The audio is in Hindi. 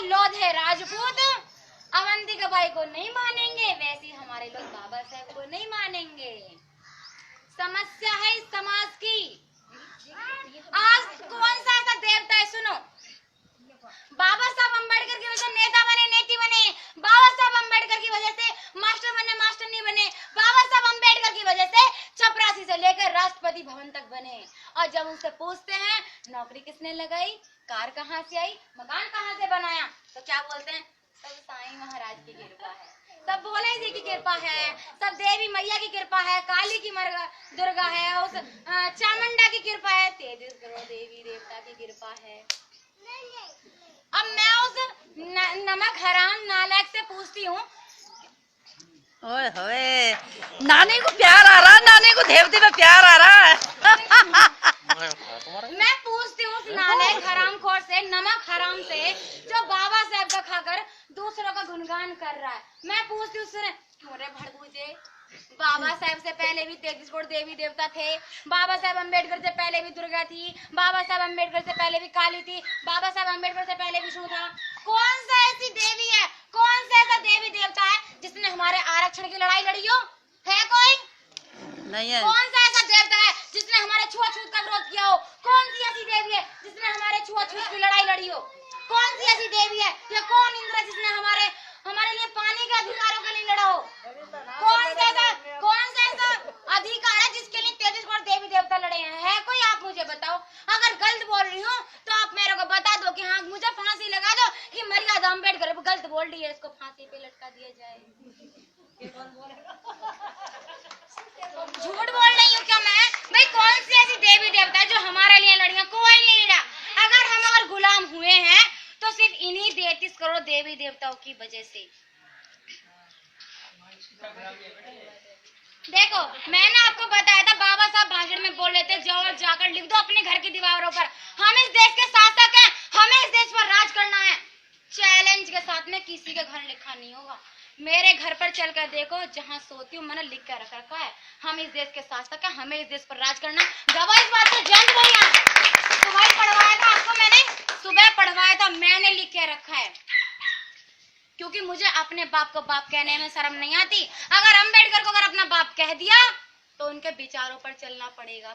लोधे राजपूत अवंतिका बाई को नहीं मानेंगे, वैसे हमारे लोग बाबा साहब को नहीं मानेंगे। समस्या है इस समाज की। आज कौन सा ऐसा देवता है, सुनो, बाबा साहब अम्बेडकर की वजह से नेता बने, नेती बने, बाबा साहब अम्बेडकर की वजह से मास्टर बने, मास्टर नहीं बने, बाबा साहब अम्बेडकर की वजह से चपरासी से लेकर राष्ट्रपति भवन तक बने। और जब उनसे पूछते हैं नौकरी किसने लगाई, कार कहाँ से आई, मकान कहाँ से बनाया, तो क्या बोलते हैं, सब साईं महाराज की कृपा है, सब भोले जी की कृपा है, सब देवी मैया की कृपा है, काली की दुर्गा है, उस चामुंडा की कृपा है, 33 करोड़ देवी देवता की कृपा है। अब मैं उस नमक हराम नालायक से पूछती हूँ, ओए होए, नानी को प्यार आ रहा, नानी को देवते में प्यार आ रहा है। मैं पूछती हूँ उस नालायक हरामखोर से, नमक हराम से, जो बाबा साहब का खाकर दूसरों का गुणगान कर रहा है, मैं पूछती हूँ उससे, क्यों रे भड़बूजे, बाबा साहब से पहले भी 33 करोड़ देवी देवता थे, बाबा साहब अम्बेडकर से पहले भी दुर्गा थी, बाबा साहब अम्बेडकर से पहले भी काली थी, बाबा साहब अम्बेडकर से पहले भी शू था। कौन सा ऐसी देवी है, कौन सा ऐसा देवी देवता है जिसने हमारे आरक्षण की लड़ाई लड़ी हो, है कोई? नहीं है। कौन सा ऐसा देवता है जिसने हमारे छुआछूत का विरोध किया हो? कौन सी ऐसी देवी है जिसने हमारे छुआछूत की लड़ाई लड़ी हो? कौन सी ऐसी देवी है या कौन इंद्र है जिसने हमारे लिए पानी के अधिकारों के लिए लड़ा हो? कौन सा ऐसा अधिकार है जिसके लिए 33 करोड़ देवी देवता लड़े हैं? है कोई? आप मुझे बताओ। अगर गलत बोल रही हूँ तो आप मेरे को बता दो कि हाँ, मुझे फांसी लगा दो कि मर्यादा अम्बेडकर गलत बोल रही है, इसको फांसी पे लटका दिया जाए। झूठ बोल रही हूँ क्या मैं? भाई कौन सी ऐसी देवी देवता है जो हमारे लिए लड़ी है? कोई नहीं लड़ा। अगर गुलाम हुए हैं तो सिर्फ इन्हीं 33 करोड़ देवी देवताओं की वजह से। देखो, मैंने आपको बताया था, बाबा साहब भाषण में बोल रहे थे, जाओ जाकर लिख दो अपने घर की दीवारों पर, हम इस देश के शासक हैं, हमें इस देश पर राज करना है। चैलेंज के साथ में किसी के घर लिखा नहीं होगा। मेरे घर पर चलकर देखो, जहाँ सोती हूँ मैंने लिख कर रख रखा है, हम इस देश के शासक हैं, हमें इस देश पर राज करना। गवाह इस बात से जयंत भैया, सुबह पढ़वाया था आपको मैंने, सुबह पढ़वाया था, मैंने लिख के रखा है, क्योंकि मुझे अपने बाप को बाप कहने में शर्म नहीं आती। अगर अम्बेडकर को अगर अपना बाप कह दिया तो उनके विचारों पर चलना पड़ेगा।